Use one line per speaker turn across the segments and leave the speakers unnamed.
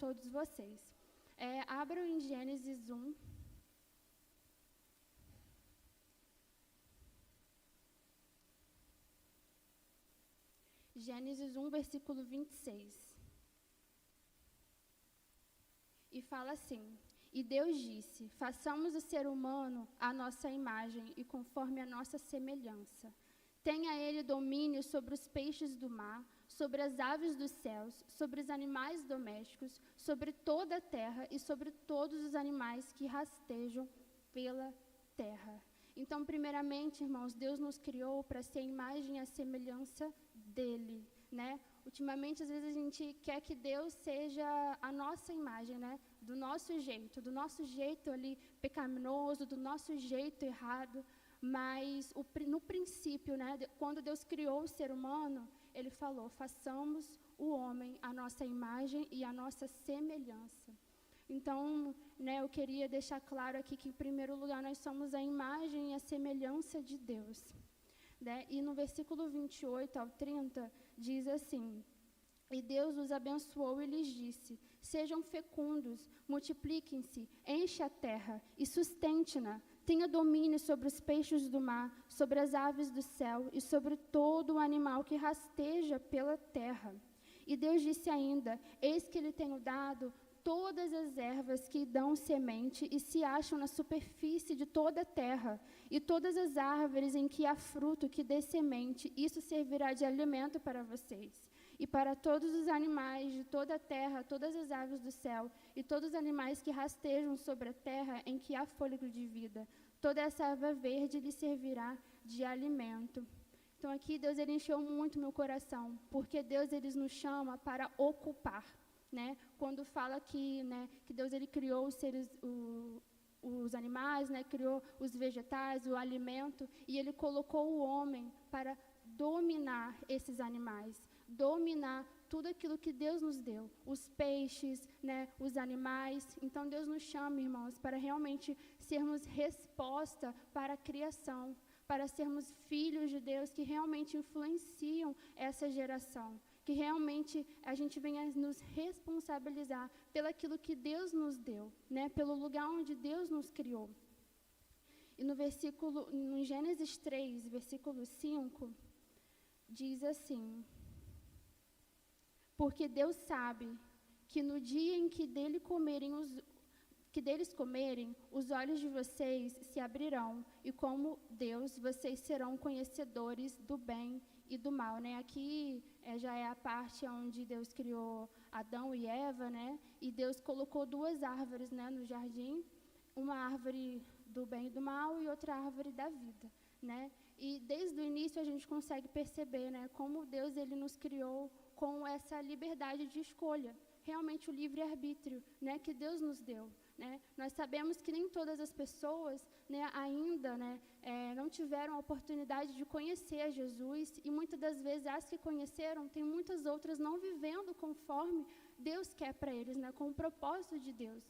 todos vocês. Abram em Gênesis 1. Gênesis 1, versículo 26. E fala assim: E Deus disse: façamos o ser humano à nossa imagem e conforme a nossa semelhança. Tenha ele domínio sobre os peixes do mar, sobre as aves dos céus, sobre os animais domésticos, sobre toda a terra e sobre todos os animais que rastejam pela terra. Então, primeiramente, irmãos, Deus nos criou para ser a imagem e a semelhança dele, né? Ultimamente, às vezes, a gente quer que Deus seja a nossa imagem, né? Do nosso jeito ali pecaminoso, do nosso jeito errado. Mas, no princípio, né? Quando Deus criou o ser humano, Ele falou: façamos o homem à nossa imagem e à nossa semelhança. Então, né, eu queria deixar claro aqui que, em primeiro lugar, nós somos a imagem e a semelhança de Deus. Né? E no versículo 28 ao 30, diz assim: E Deus os abençoou e lhes disse: sejam fecundos, multipliquem-se, enche a terra e sustente-na. Tenha domínio sobre os peixes do mar, sobre as aves do céu e sobre todo o animal que rasteja pela terra. E Deus disse ainda: eis que lhe tenho dado todas as ervas que dão semente e se acham na superfície de toda a terra, e todas as árvores em que há fruto que dê semente, isso servirá de alimento para vocês. E para todos os animais de toda a terra, todas as aves do céu, e todos os animais que rastejam sobre a terra em que há fôlego de vida, toda essa erva verde lhe servirá de alimento. Então aqui Deus ele encheu muito meu coração, porque Deus ele nos chama para ocupar. Né? Quando fala que, né, que Deus ele criou os seres, os animais, né, criou os vegetais, o alimento, e Ele colocou o homem para dominar esses animais, dominar tudo aquilo que Deus nos deu, os peixes, né, os animais. Então Deus nos chama, irmãos, para realmente sermos resposta para a criação, para sermos filhos de Deus que realmente influenciam essa geração. Que realmente a gente venha nos responsabilizar pelaquilo que Deus nos deu, né? Pelo lugar onde Deus nos criou. E no Gênesis 3, versículo 5, diz assim: porque Deus sabe que no dia em que deles comerem, os olhos de vocês se abrirão, e como Deus, vocês serão conhecedores do bem e do mal, né? Aqui já é a parte onde Deus criou Adão e Eva, né? E Deus colocou duas árvores, né, no jardim, uma árvore do bem e do mal e outra árvore da vida, né? E desde o início a gente consegue perceber, né, como Deus ele nos criou com essa liberdade de escolha, realmente o livre-arbítrio, né, que Deus nos deu. Né? Nós sabemos que nem todas as pessoas, né, ainda, né, não tiveram a oportunidade de conhecer a Jesus, e muitas das vezes as que conheceram, tem muitas outras não vivendo conforme Deus quer para eles, né, com o propósito de Deus.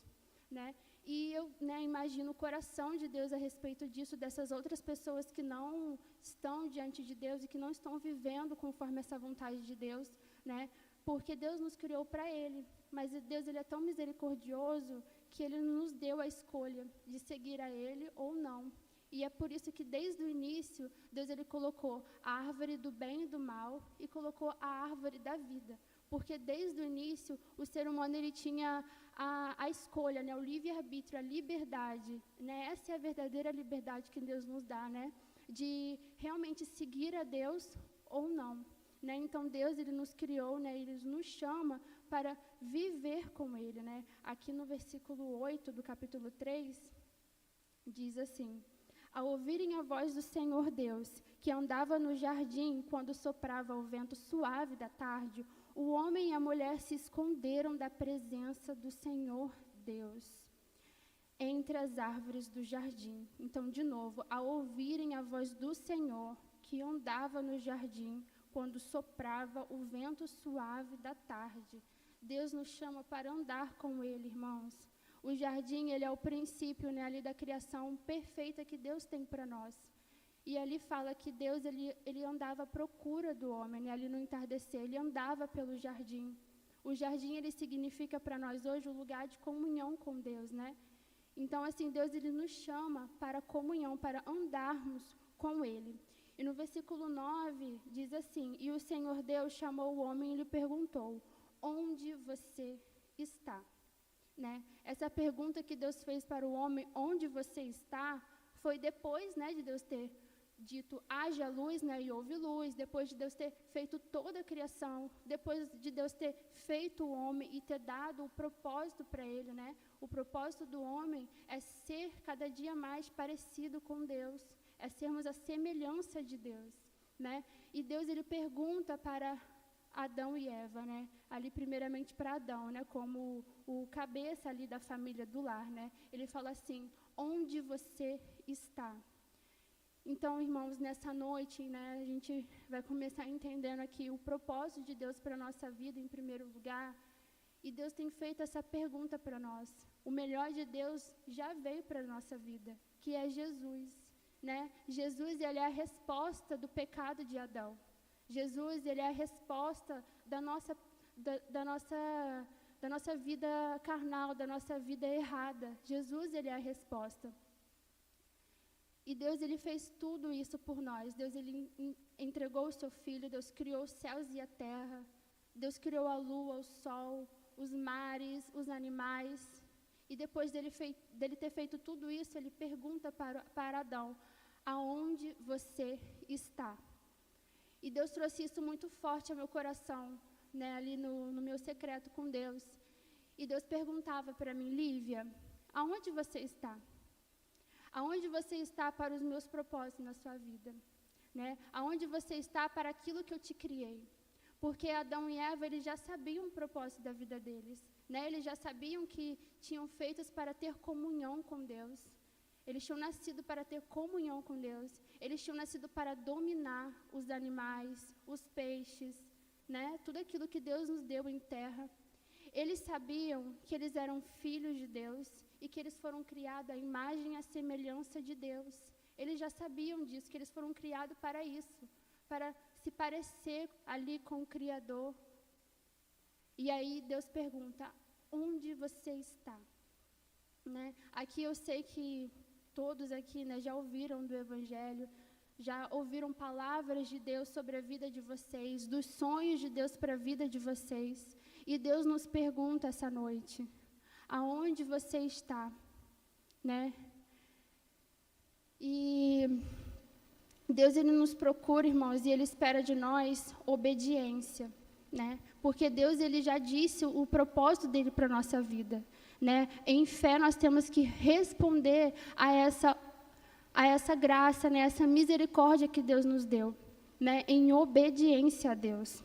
Né? E eu, né, imagino o coração de Deus a respeito disso, dessas outras pessoas que não estão diante de Deus e que não estão vivendo conforme essa vontade de Deus, né? Porque Deus nos criou para Ele, mas Deus ele é tão misericordioso que Ele nos deu a escolha de seguir a Ele ou não. E é por isso que desde o início, Deus ele colocou a árvore do bem e do mal e colocou a árvore da vida. Porque desde o início, o ser humano ele tinha a escolha, né, o livre-arbítrio, a liberdade. Né? Essa é a verdadeira liberdade que Deus nos dá, né? De realmente seguir a Deus ou não. Né? Então Deus ele nos criou, né? Ele nos chama para viver com Ele. Né? Aqui no versículo 8 do capítulo 3, diz assim: ao ouvirem a voz do Senhor Deus, que andava no jardim quando soprava o vento suave da tarde, o homem e a mulher se esconderam da presença do Senhor Deus entre as árvores do jardim. Então, de novo, ao ouvirem a voz do Senhor, que andava no jardim quando soprava o vento suave da tarde. Deus nos chama para andar com Ele, irmãos. O jardim, ele é o princípio, né, ali da criação perfeita que Deus tem para nós. E ali fala que Deus, ele andava à procura do homem, né, ali no entardecer, ele andava pelo jardim. O jardim, ele significa para nós hoje um lugar de comunhão com Deus, né? Então, assim, Deus, ele nos chama para comunhão, para andarmos com ele. E no versículo 9, diz assim: E o Senhor Deus chamou o homem e lhe perguntou: onde você está? Né? Essa pergunta que Deus fez para o homem, onde você está, foi depois, né, de Deus ter dito, haja luz, né, e houve luz, depois de Deus ter feito toda a criação, depois de Deus ter feito o homem e ter dado o propósito para ele, né? O propósito do homem é ser cada dia mais parecido com Deus, é sermos a semelhança de Deus, né? E Deus, ele pergunta para Adão e Eva, né? Ali primeiramente para Adão, né? Como o cabeça ali da família do lar, né? Ele fala assim: onde você está? Então, irmãos, nessa noite, né, a gente vai começar entendendo aqui o propósito de Deus para a nossa vida, em primeiro lugar. E Deus tem feito essa pergunta para nós. O melhor de Deus já veio para a nossa vida, que é Jesus, né? Jesus, ele é a resposta do pecado de Adão. Jesus, ele é a resposta da nossa vida carnal, da nossa vida errada. Jesus, ele é a resposta. E Deus, ele fez tudo isso por nós. Deus, ele entregou o seu Filho. Deus criou os céus e a terra. Deus criou a lua, o sol, os mares, os animais. E depois dele ter feito tudo isso, ele pergunta para Adão: aonde você está? E Deus trouxe isso muito forte ao meu coração, né, ali no meu secreto com Deus. E Deus perguntava para mim: Lívia, aonde você está? Aonde você está para os meus propósitos na sua vida? Né? Aonde você está para aquilo que eu te criei? Porque Adão e Eva, eles já sabiam o propósito da vida deles. Né? Eles já sabiam que tinham feitos para ter comunhão com Deus. Eles tinham nascido para ter comunhão com Deus. Eles tinham nascido para dominar os animais, os peixes, né? Tudo aquilo que Deus nos deu em terra. Eles sabiam que eles eram filhos de Deus e que eles foram criados à imagem e à semelhança de Deus. Eles já sabiam disso, que eles foram criados para isso, para se parecer ali com o Criador. E aí Deus pergunta: onde você está? Né? Aqui eu sei que todos aqui, né, já ouviram do Evangelho, já ouviram palavras de Deus sobre a vida de vocês, dos sonhos de Deus para a vida de vocês. E Deus nos pergunta essa noite: aonde você está? Né? E Deus, ele nos procura, irmãos, e ele espera de nós obediência, né? Porque Deus, ele já disse o propósito dele para a nossa vida, né? Em fé nós temos que responder a essa graça, né? Essa misericórdia que Deus nos deu, né? Em obediência a Deus,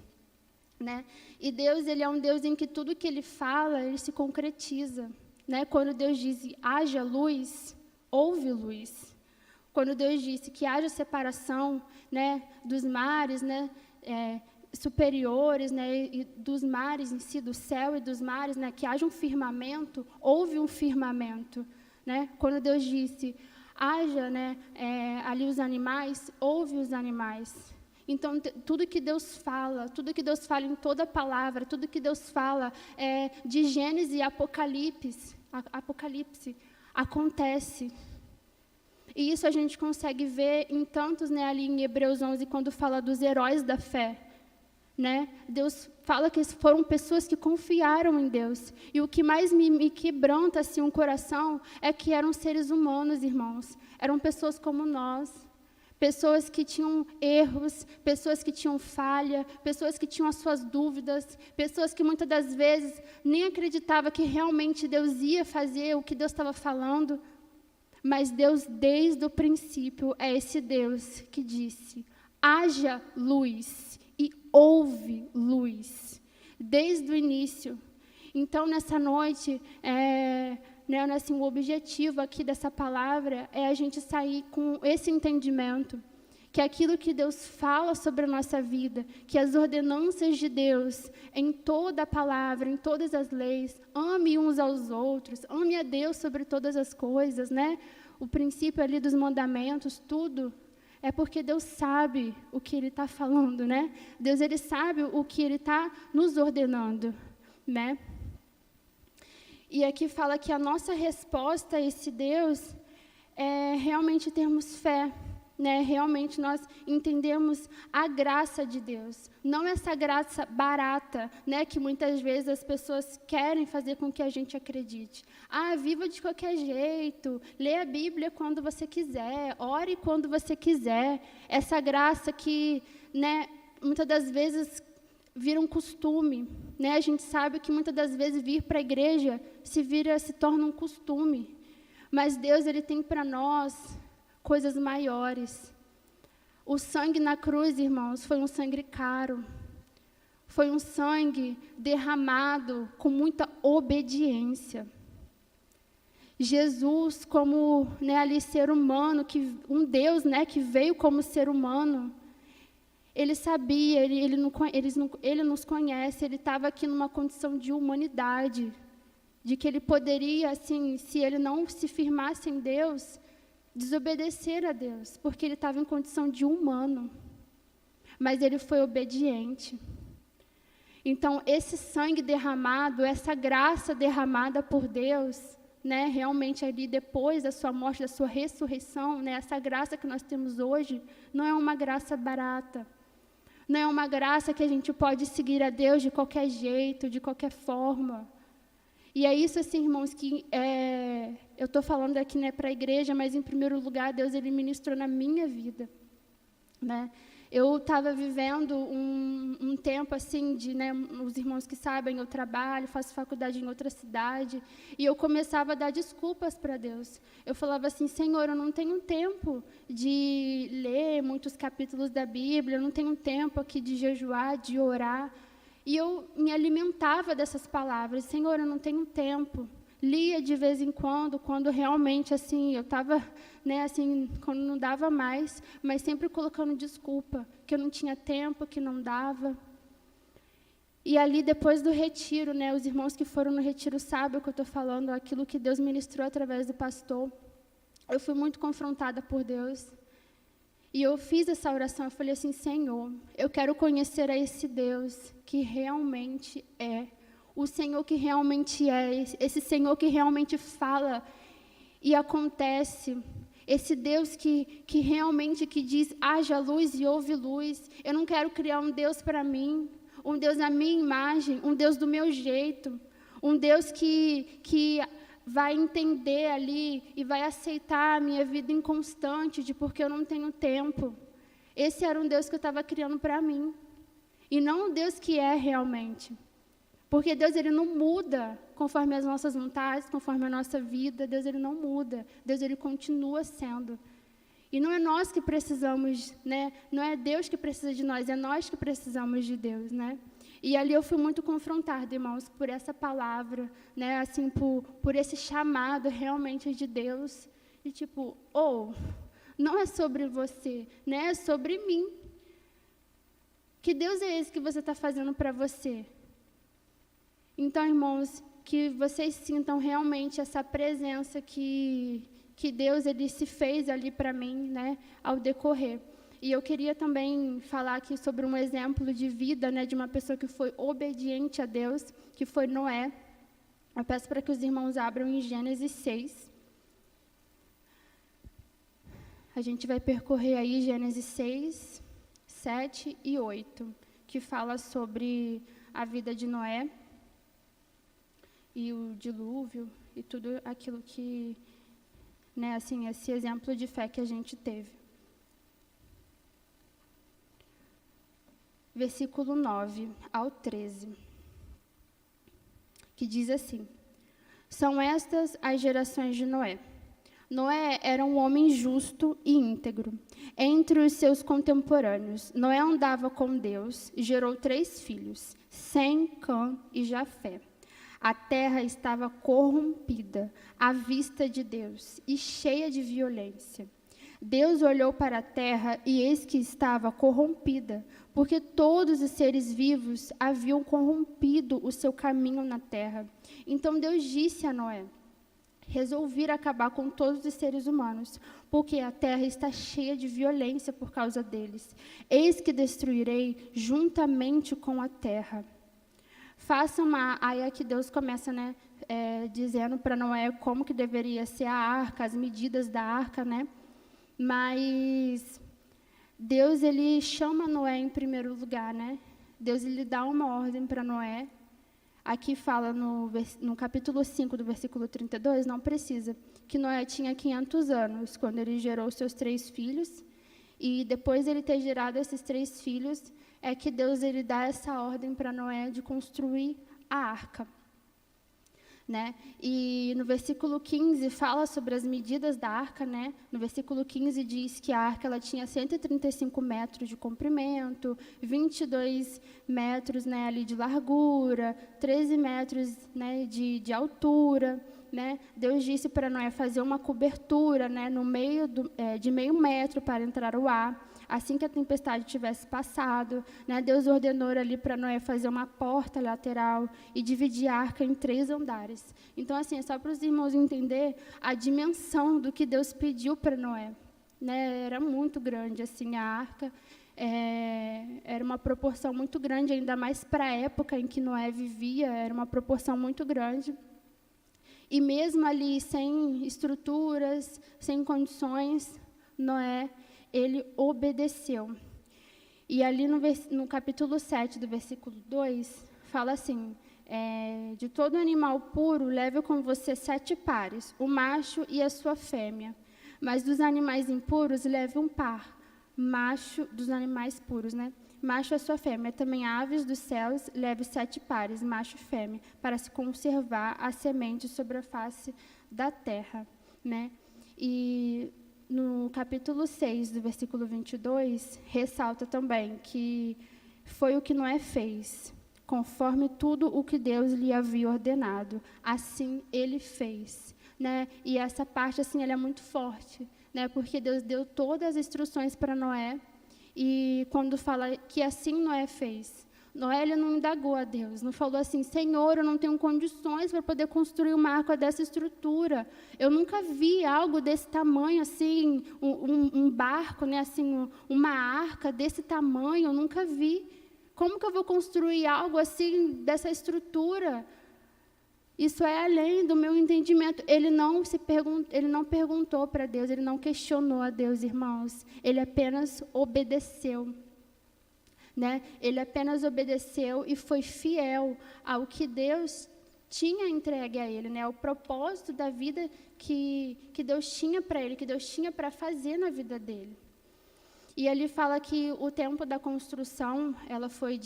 né? E Deus, ele é um Deus em que tudo que ele fala, ele se concretiza, né? Quando Deus diz: haja luz, houve luz. Quando Deus disse que haja separação, né, dos mares, né, superiores, né, e dos mares em si, do céu e dos mares, né, que haja um firmamento, houve um firmamento, né? Quando Deus disse: haja, né, ali os animais, houve os animais. Então, tudo que Deus fala em toda a palavra, tudo que Deus fala de Gênesis e Apocalipse, acontece. E isso a gente consegue ver em tantos, né, ali em Hebreus 11, quando fala dos heróis da fé. Né? Deus fala que foram pessoas que confiaram em Deus. E o que mais me quebranta assim, o coração é que eram seres humanos, irmãos. Eram pessoas como nós. Pessoas que tinham erros, pessoas que tinham falha, pessoas que tinham as suas dúvidas, pessoas que muitas das vezes nem acreditavam que realmente Deus ia fazer o que Deus estava falando. Mas Deus, desde o princípio, é esse Deus que disse: haja luz, e houve luz, desde o início. Então, nessa noite, né, assim, o objetivo aqui dessa palavra é a gente sair com esse entendimento, que aquilo que Deus fala sobre a nossa vida, que as ordenanças de Deus, em toda a palavra, em todas as leis, ame uns aos outros, ame a Deus sobre todas as coisas, né? O princípio ali dos mandamentos, tudo, é porque Deus sabe o que Ele está falando, né? Deus, Ele sabe o que Ele está nos ordenando. né? E aqui fala que a nossa resposta a esse Deus é realmente termos fé, né? Realmente nós entendemos a graça de Deus, não essa graça barata, né? Que muitas vezes as pessoas querem fazer com que a gente acredite. Viva de qualquer jeito, lê a Bíblia quando você quiser, ore quando você quiser. Essa graça que, né? Muitas das vezes vira um costume, né? A gente sabe que muitas das vezes vir para a igreja se torna um costume. Mas Deus, Ele tem para nós coisas maiores. O sangue na cruz, irmãos, foi um sangue caro. Foi um sangue derramado com muita obediência. Jesus, como, né, ali ser humano, um Deus, né, que veio como ser humano, Ele sabia, ele nos conhece, Ele estava aqui numa condição de humanidade, de que Ele poderia, assim, se Ele não se firmasse em Deus, desobedecer a Deus, porque Ele estava em condição de humano, mas Ele foi obediente. Então, esse sangue derramado, essa graça derramada por Deus, né, realmente ali depois da sua morte, da sua ressurreição, né, essa graça que nós temos hoje, não é uma graça barata, não é uma graça que a gente pode seguir a Deus de qualquer jeito, de qualquer forma. E é isso, assim, irmãos, que eu estou falando aqui, né, para a igreja, mas, em primeiro lugar, Deus, Ele ministrou na minha vida, né? Eu estava vivendo um tempo, assim, né, os irmãos que sabem, eu trabalho, faço faculdade em outra cidade, e eu começava a dar desculpas para Deus. Eu falava assim, Senhor, eu não tenho tempo de ler muitos capítulos da Bíblia, eu não tenho tempo aqui de jejuar, de orar. E eu me alimentava dessas palavras. Senhor, eu não tenho tempo. Lia de vez em quando realmente, assim, eu estava, né, assim, quando não dava mais, mas sempre colocando desculpa, que eu não tinha tempo, que não dava. E ali, depois do retiro, né, os irmãos que foram no retiro sabem o que eu estou falando, aquilo que Deus ministrou através do pastor. Eu fui muito confrontada por Deus. E eu fiz essa oração, eu falei assim, Senhor, eu quero conhecer a esse Deus que realmente é, o Senhor que realmente é, esse Senhor que realmente fala e acontece, esse Deus que realmente que diz, haja luz e houve luz. Eu não quero criar um Deus para mim, um Deus à minha imagem, um Deus do meu jeito, um Deus que vai entender ali e vai aceitar a minha vida inconstante de porque eu não tenho tempo. Esse era um Deus que eu estava criando para mim. E não o Deus que é realmente. Porque Deus, Ele não muda conforme as nossas vontades, conforme a nossa vida. Deus, Ele não muda. Deus, Ele continua sendo. E não é nós que precisamos, né? Não é Deus que precisa de nós, é nós que precisamos de Deus, né? E ali eu fui muito confrontada, irmãos, por essa palavra, né, assim, por esse chamado realmente de Deus. E tipo, não é sobre você, né, é sobre mim. Que Deus é esse que você está fazendo para você? Então, irmãos, que vocês sintam realmente essa presença que Deus, Ele se fez ali para mim, né, ao decorrer. E eu queria também falar aqui sobre um exemplo de vida, né, de uma pessoa que foi obediente a Deus, que foi Noé. Eu peço para que os irmãos abram em Gênesis 6. A gente vai percorrer aí Gênesis 6, 7 e 8, que fala sobre a vida de Noé e o dilúvio e tudo aquilo que, né, assim, esse exemplo de fé que a gente teve. Versículo 9 ao 13, que diz assim: São estas as gerações de Noé. Noé era um homem justo e íntegro. Entre os seus contemporâneos, Noé andava com Deus e gerou 3 filhos, Sem, Cã e Jafé. A terra estava corrompida à vista de Deus e cheia de violência. Deus olhou para a terra e eis que estava corrompida, porque todos os seres vivos haviam corrompido o seu caminho na terra. Então Deus disse a Noé: resolvi acabar com todos os seres humanos, porque a terra está cheia de violência por causa deles. Eis que destruirei juntamente com a terra. Aí aqui Deus começa, né, dizendo para Noé como que deveria ser a arca, as medidas da arca, né? Mas Deus, ele chama Noé em primeiro lugar, né? Deus, ele dá uma ordem para Noé. Aqui fala no capítulo 5, do versículo 32, não precisa, que Noé tinha 500 anos quando ele gerou seus 3 filhos, e depois de ele ter gerado esses 3 filhos, é que Deus, ele dá essa ordem para Noé de construir a arca. Né? E no versículo 15 fala sobre as medidas da arca, né? No versículo 15 diz que a arca ela tinha 135 metros de comprimento, 22 metros, né, ali de largura, 13 metros, né, de altura, né? Deus disse para Noé fazer uma cobertura, né, no meio de meio metro para entrar o ar. Assim que a tempestade tivesse passado, né, Deus ordenou ali para Noé fazer uma porta lateral e dividir a arca em 3 andares. Então, assim, é só para os irmãos entender a dimensão do que Deus pediu para Noé. Né? Era muito grande, assim, a arca. Era uma proporção muito grande, ainda mais para a época em que Noé vivia, era uma proporção muito grande. E mesmo ali, sem estruturas, sem condições, Noé, ele obedeceu. E ali no capítulo 7, do versículo 2, fala assim, de todo animal puro, leve com você 7 pares, o macho e a sua fêmea. Mas dos animais impuros, leve um par, macho dos animais puros, né? Macho e a sua fêmea. Também aves dos céus, leve 7 pares, macho e fêmea, para se conservar a semente sobre a face da terra, né? E no capítulo 6, do versículo 22, ressalta também que foi o que Noé fez, conforme tudo o que Deus lhe havia ordenado, assim ele fez, né? E essa parte, assim, ela é muito forte, né? Porque Deus deu todas as instruções para Noé, e quando fala que assim Noé fez, Noé, ele não indagou a Deus, não falou assim, Senhor, eu não tenho condições para poder construir uma arca dessa estrutura. Eu nunca vi algo desse tamanho, assim, um barco, né, assim, uma arca desse tamanho, eu nunca vi. Como que eu vou construir algo assim, dessa estrutura? Isso é além do meu entendimento. Ele não perguntou para Deus, ele não questionou a Deus, irmãos. Ele apenas obedeceu. Né? Ele apenas obedeceu e foi fiel ao que Deus tinha entregue a ele, né? Ao propósito da vida que Deus tinha para ele, que Deus tinha para fazer na vida dele. E ele fala que o tempo da construção, ela foi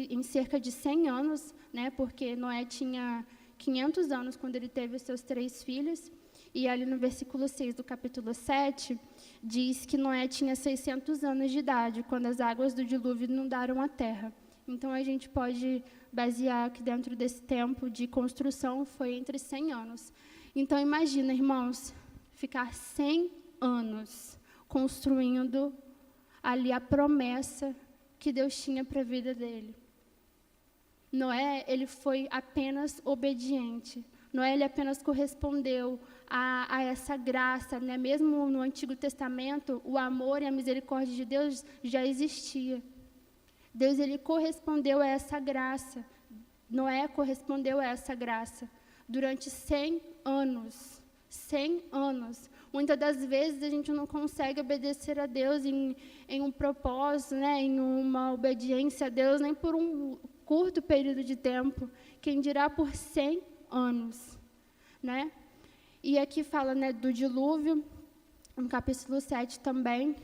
em cerca de 100 anos, né? Porque Noé tinha 500 anos quando ele teve os seus 3 filhos. E ali no versículo 6 do capítulo 7, diz que Noé tinha 600 anos de idade, quando as águas do dilúvio inundaram a terra. Então, a gente pode basear que dentro desse tempo de construção foi entre 100 anos. Então, imagina, irmãos, ficar 100 anos construindo ali a promessa que Deus tinha para a vida dele. Noé, ele foi apenas obediente. Noé, ele apenas correspondeu a essa graça, né? Mesmo no Antigo Testamento, o amor e a misericórdia de Deus já existia. Deus, ele correspondeu a essa graça. Noé correspondeu a essa graça durante 100 anos. 100 anos. Muitas das vezes a gente não consegue obedecer a Deus em um propósito, né? Em uma obediência a Deus, nem por um curto período de tempo. Quem dirá por 100 anos, né? E aqui fala, né, do dilúvio, no capítulo 7 também,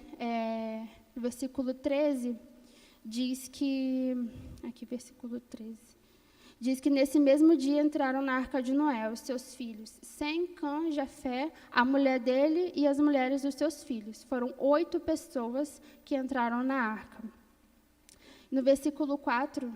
no versículo 13, diz que, aqui versículo 13, diz que nesse mesmo dia entraram na arca de Noé, os seus filhos, Sem, Cã, Jafé, a mulher dele e as mulheres dos seus filhos. Foram 8 pessoas que entraram na arca. No versículo 4,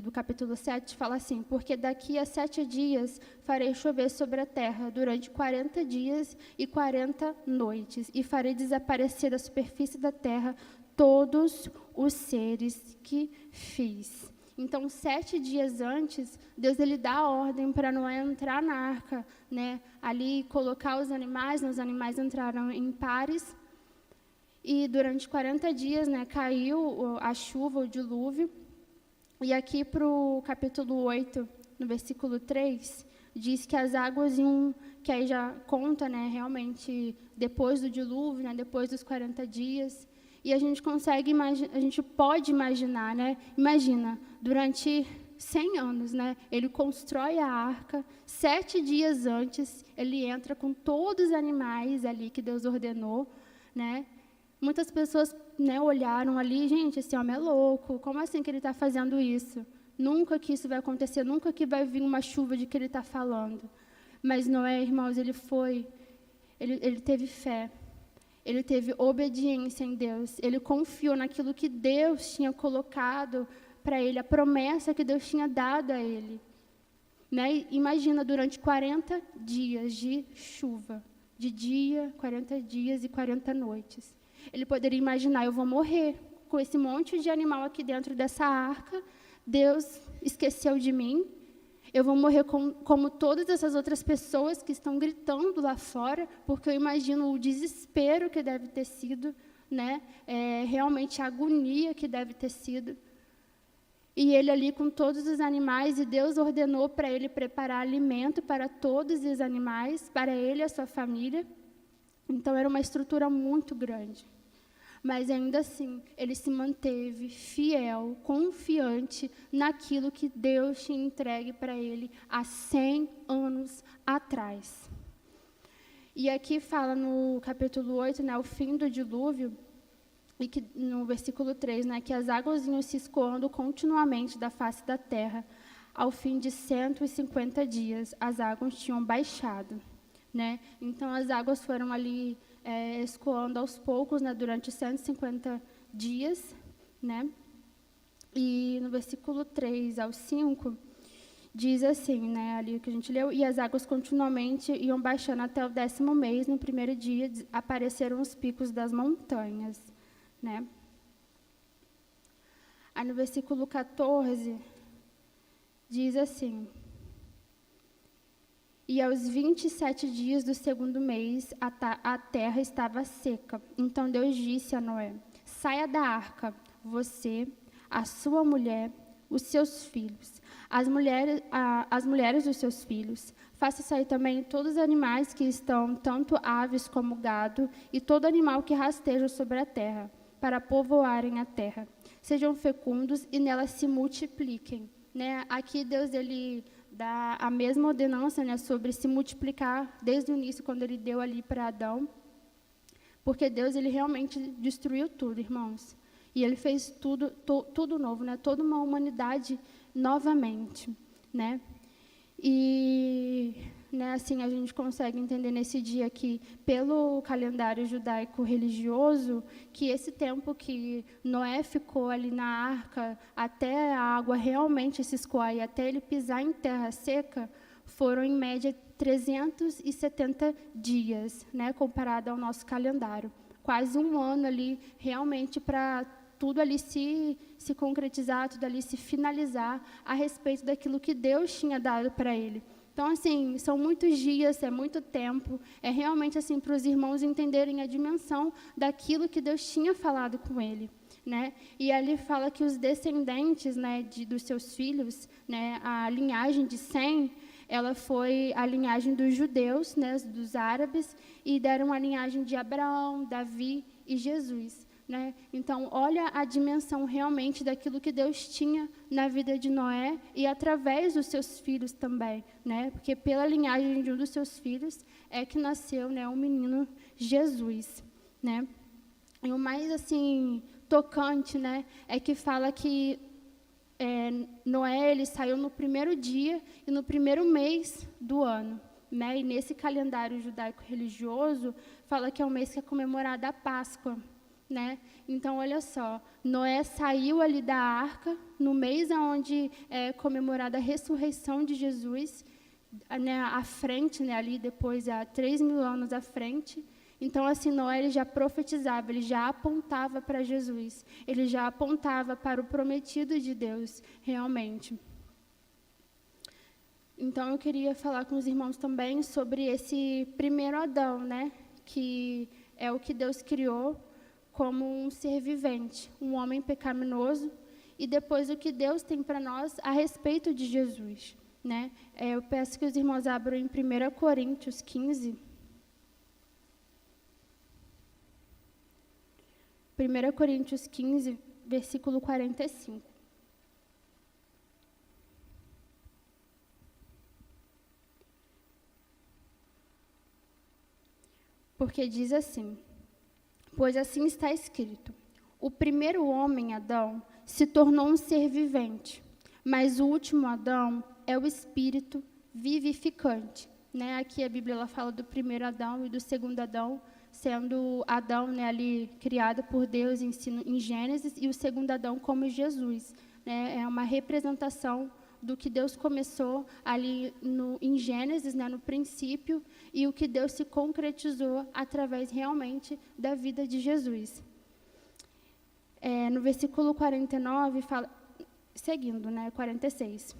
do capítulo 7, fala assim, porque daqui a 7 dias farei chover sobre a terra durante 40 dias e 40 noites, e farei desaparecer da superfície da terra todos os seres que fiz. Então, 7 dias antes, Deus, ele dá a ordem para Noé entrar na arca, né? Ali colocar os animais entraram em pares, e durante 40 dias, né, caiu a chuva, o dilúvio. E aqui para o capítulo 8, no versículo 3, diz que as águas iam, que aí já conta, né, realmente depois do dilúvio, né, depois dos 40 dias. E a gente a gente pode imaginar, né, imagina, durante 100 anos, né, ele constrói a arca, 7 dias antes, ele entra com todos os animais ali que Deus ordenou, né. Muitas pessoas, né, olharam ali, gente, esse homem é louco, como assim que ele está fazendo isso? Nunca que isso vai acontecer, nunca que vai vir uma chuva de que ele está falando. Mas Noé, irmãos, ele teve fé, ele teve obediência em Deus, ele confiou naquilo que Deus tinha colocado para ele, a promessa que Deus tinha dado a ele. Né? Imagina, durante 40 dias de chuva, de dia, 40 dias e 40 noites. Ele poderia imaginar, eu vou morrer com esse monte de animal aqui dentro dessa arca, Deus esqueceu de mim, eu vou morrer como todas essas outras pessoas que estão gritando lá fora, porque eu imagino o desespero que deve ter sido, né? Realmente a agonia que deve ter sido. E ele ali com todos os animais, e Deus ordenou para ele preparar alimento para todos os animais, para ele e a sua família. Então, era uma estrutura muito grande. Mas, ainda assim, ele se manteve fiel, confiante naquilo que Deus tinha entregue para ele há 100 anos atrás. E aqui fala no capítulo 8, né, o fim do dilúvio, e que, no versículo 3, né, que as águas iam se escoando continuamente da face da terra. Ao fim de 150 dias, as águas tinham baixado. Né? Então, as águas foram ali escoando aos poucos, né, durante 150 dias. Né? E no versículo 3 ao 5, diz assim, né, ali que a gente leu, e as águas continuamente iam baixando até o 10º mês. No primeiro dia, apareceram os picos das montanhas. Né? Aí, no versículo 14, diz assim: e aos 27 dias do 2º mês, a terra estava seca. Então Deus disse a Noé: saia da arca, você, a sua mulher, os seus filhos, as mulheres dos seus filhos. Faça sair também todos os animais que estão, tanto aves como gado, e todo animal que rasteja sobre a terra, para povoarem a terra. Sejam fecundos e nela se multipliquem. Né? Aqui Deus, ele dá a mesma ordenança, né, sobre se multiplicar desde o início, quando ele deu ali para Adão, porque Deus, ele realmente destruiu tudo, irmãos, e ele fez tudo novo, né, toda uma humanidade novamente, né, e, né, assim, a gente consegue entender nesse dia que, pelo calendário judaico-religioso, que esse tempo que Noé ficou ali na arca, até a água realmente se escoar e até ele pisar em terra seca, foram, em média, 370 dias, né, comparado ao nosso calendário. Quase um ano ali, realmente, para tudo ali se concretizar, tudo ali se finalizar a respeito daquilo que Deus tinha dado para ele. Então, assim, são muitos dias, é muito tempo, é realmente assim para os irmãos entenderem a dimensão daquilo que Deus tinha falado com ele. Né? E ali fala que os descendentes, né, dos seus filhos, né, a linhagem de Sem, ela foi a linhagem dos judeus, né, dos árabes, e deram a linhagem de Abraão, Davi e Jesus. Né? Então, olha a dimensão realmente daquilo que Deus tinha na vida de Noé e através dos seus filhos também, né? Porque pela linhagem de um dos seus filhos é que nasceu, né, o menino Jesus, né? E o mais assim tocante, né, é que fala que Noé, ele saiu no primeiro dia e no primeiro mês do ano. Né? E nesse calendário judaico-religioso fala que é o mês que é comemorada a Páscoa. Né? Então, olha só, Noé saiu ali da arca, no mês onde é comemorada a ressurreição de Jesus, né, à frente, né, ali depois, há 3.000 anos à frente. Então, assim, Noé, ele já profetizava, ele já apontava para Jesus, ele já apontava para o prometido de Deus, realmente. Então, eu queria falar com os irmãos também sobre esse primeiro Adão, né, que é o que Deus criou como um ser vivente, um homem pecaminoso, e depois o que Deus tem para nós a respeito de Jesus, né? Eu peço que os irmãos abram em 1 Coríntios 15. 1 Coríntios 15, versículo 45. Porque diz assim: pois assim está escrito, o primeiro homem, Adão, se tornou um ser vivente, mas o último Adão é o espírito vivificante. Né? Aqui a Bíblia ela fala do primeiro Adão e do segundo Adão, sendo Adão, né, ali criado por Deus em Gênesis, e o segundo Adão como Jesus. Né? É uma representação do que Deus começou ali em Gênesis, né, no princípio, e o que Deus se concretizou através realmente da vida de Jesus. No versículo 49, fala, seguindo, né, 46,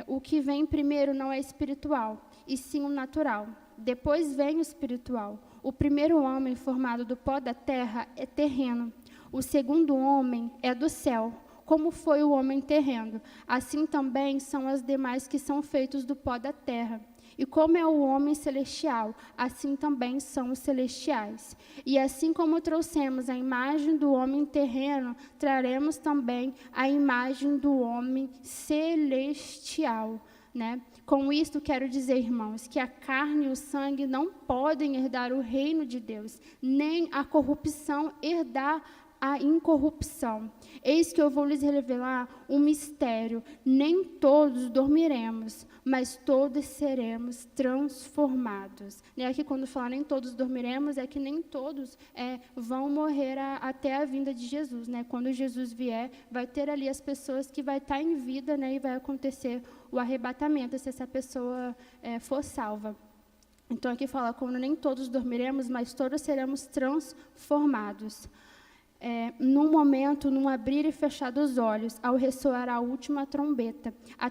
o que vem primeiro não é espiritual, e sim o natural. Depois vem o espiritual. O primeiro homem formado do pó da terra é terreno. O segundo homem é do céu. Como foi o homem terreno, assim também são as demais que são feitos do pó da terra. E como é o homem celestial, assim também são os celestiais. E assim como trouxemos a imagem do homem terreno, traremos também a imagem do homem celestial. Né? Com isto quero dizer, irmãos, que a carne e o sangue não podem herdar o reino de Deus, nem a corrupção herdar a incorrupção. Eis que eu vou lhes revelar um mistério. Nem todos dormiremos, mas todos seremos transformados. E aqui quando fala nem todos dormiremos, é que nem todos vão morrer até a vinda de Jesus. Né? Quando Jesus vier, vai ter ali as pessoas que vai estar em vida, né, e vai acontecer o arrebatamento, se essa pessoa for salva. Então aqui fala, como nem todos dormiremos, mas todos seremos transformados. Num momento, num abrir e fechar dos olhos, ao ressoar a última trombeta, a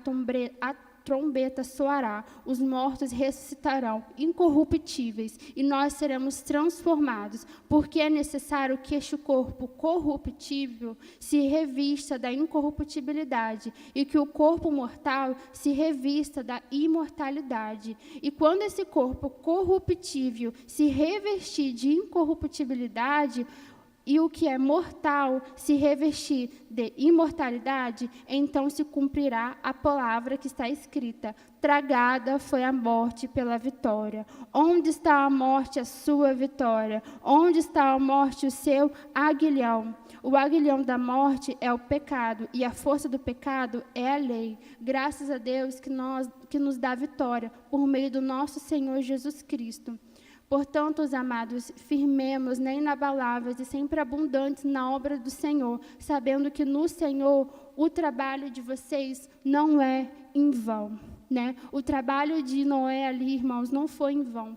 trombeta soará, os mortos ressuscitarão, incorruptíveis, e nós seremos transformados, porque é necessário que este corpo corruptível se revista da incorruptibilidade, e que o corpo mortal se revista da imortalidade. E quando esse corpo corruptível se revestir de incorruptibilidade, e o que é mortal se revestir de imortalidade, então se cumprirá a palavra que está escrita: tragada foi a morte pela vitória. Onde está a morte, a sua vitória? Onde está a morte, o seu aguilhão? O aguilhão da morte é o pecado, e a força do pecado é a lei. Graças a Deus que nos dá vitória por meio do nosso Senhor Jesus Cristo. Portanto, os amados, firmemos, inabaláveis e sempre abundantes na obra do Senhor, sabendo que no Senhor o trabalho de vocês não é em vão. Né? O trabalho de Noé ali, irmãos, não foi em vão.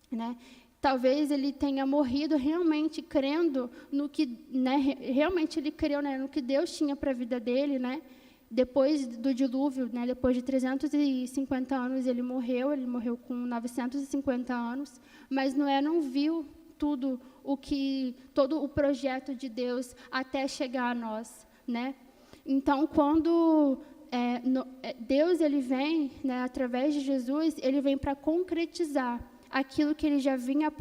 Né? Talvez ele tenha morrido realmente crendo no que, né, realmente ele creu, né, no que Deus tinha para a vida dele, né? Depois do dilúvio, né, depois de 350 anos, ele morreu com 950 anos, mas Noé não viu todo o projeto de Deus até chegar a nós. Né? Então, quando Deus ele vem, né, através de Jesus, ele vem para concretizar aquilo que ele já vinha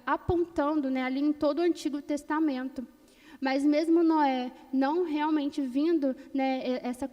apontando, né, ali em todo o Antigo Testamento. Mas mesmo Noé não realmente vindo, né, essa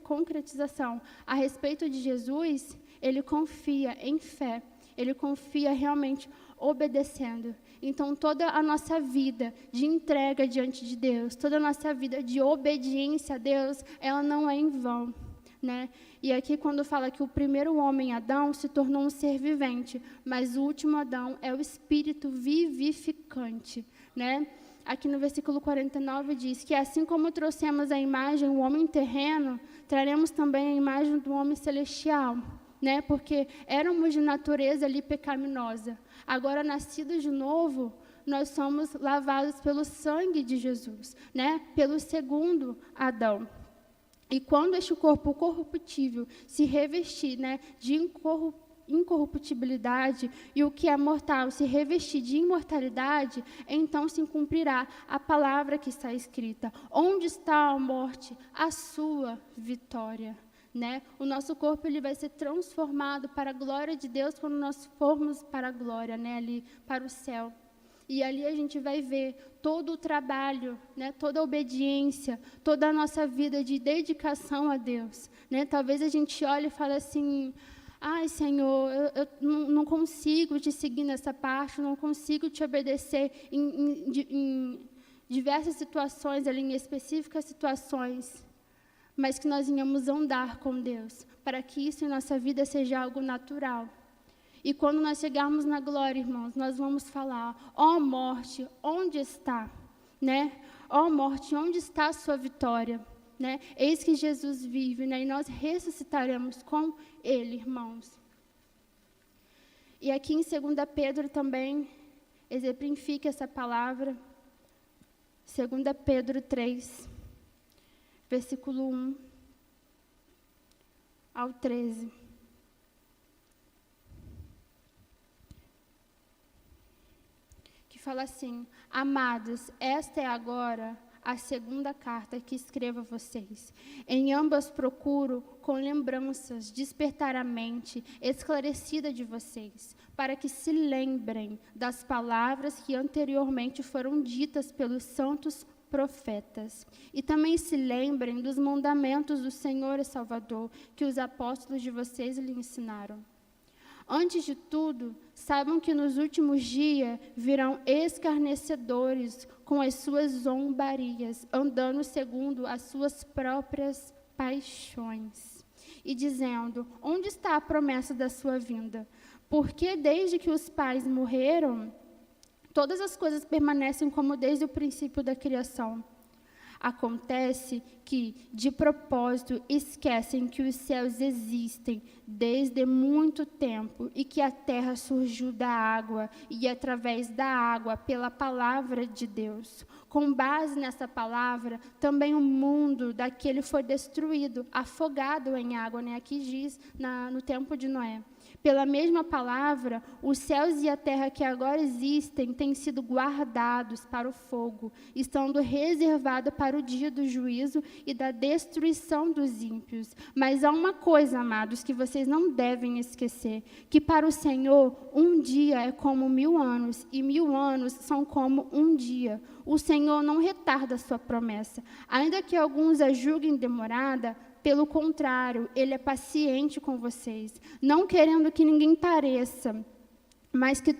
concretização a respeito de Jesus, ele confia em fé, ele confia realmente obedecendo. Então, toda a nossa vida de entrega diante de Deus, toda a nossa vida de obediência a Deus, ela não é em vão. Né? E aqui quando fala que o primeiro homem, Adão, se tornou um ser vivente, mas o último Adão é o espírito vivificante. Né? Aqui no versículo 49 diz que assim como trouxemos a imagem, o homem terreno, traremos também a imagem do homem celestial, né? Porque éramos de natureza ali pecaminosa. Agora, nascidos de novo, nós somos lavados pelo sangue de Jesus, né? Pelo segundo Adão. E quando este corpo corruptível se revestir, né, de incorruptibilidade e o que é mortal se revestir de imortalidade, então se cumprirá a palavra que está escrita. Onde está a morte? A sua vitória. Né? O nosso corpo ele vai ser transformado para a glória de Deus quando nós formos para a glória, né? Ali para o céu. E ali a gente vai ver todo o trabalho, né? Toda a obediência, toda a nossa vida de dedicação a Deus. Né? Talvez a gente olhe e fale assim, ai, Senhor, eu não consigo te seguir nessa parte, não consigo te obedecer em diversas situações, ali, em específicas situações, mas que nós venhamos andar com Deus, para que isso em nossa vida seja algo natural. E quando nós chegarmos na glória, irmãos, nós vamos falar, ó morte, onde está? Né? Ó morte, onde está a sua vitória? Né? Eis que Jesus vive, né? E nós ressuscitaremos com Ele, irmãos. E aqui em 2 Pedro também exemplifica essa palavra. 2 Pedro 3, versículo 1 ao 13. Que fala assim, amados, esta é agora a segunda carta que escrevo a vocês. Em ambas procuro, com lembranças, despertar a mente esclarecida de vocês, para que se lembrem das palavras que anteriormente foram ditas pelos santos profetas. E também se lembrem dos mandamentos do Senhor e Salvador, que os apóstolos de vocês lhe ensinaram. Antes de tudo, saibam que nos últimos dias virão escarnecedores com as suas zombarias, andando segundo as suas próprias paixões, e dizendo, onde está a promessa da sua vinda? Porque desde que os pais morreram, todas as coisas permanecem como desde o princípio da criação. Acontece que, de propósito, esquecem que os céus existem desde muito tempo e que a terra surgiu da água e através da água pela palavra de Deus. Com base nessa palavra, também o mundo daquele foi destruído, afogado em água, né? Aqui diz no tempo de Noé. Pela mesma palavra, os céus e a terra que agora existem têm sido guardados para o fogo, estando reservados para o dia do juízo e da destruição dos ímpios. Mas há uma coisa, amados, que vocês não devem esquecer, que para o Senhor um dia é como 1000 anos, e 1000 anos são como um dia. O Senhor não retarda a sua promessa, ainda que alguns a julguem demorada. Pelo contrário, Ele é paciente com vocês, não querendo que ninguém pareça, mas que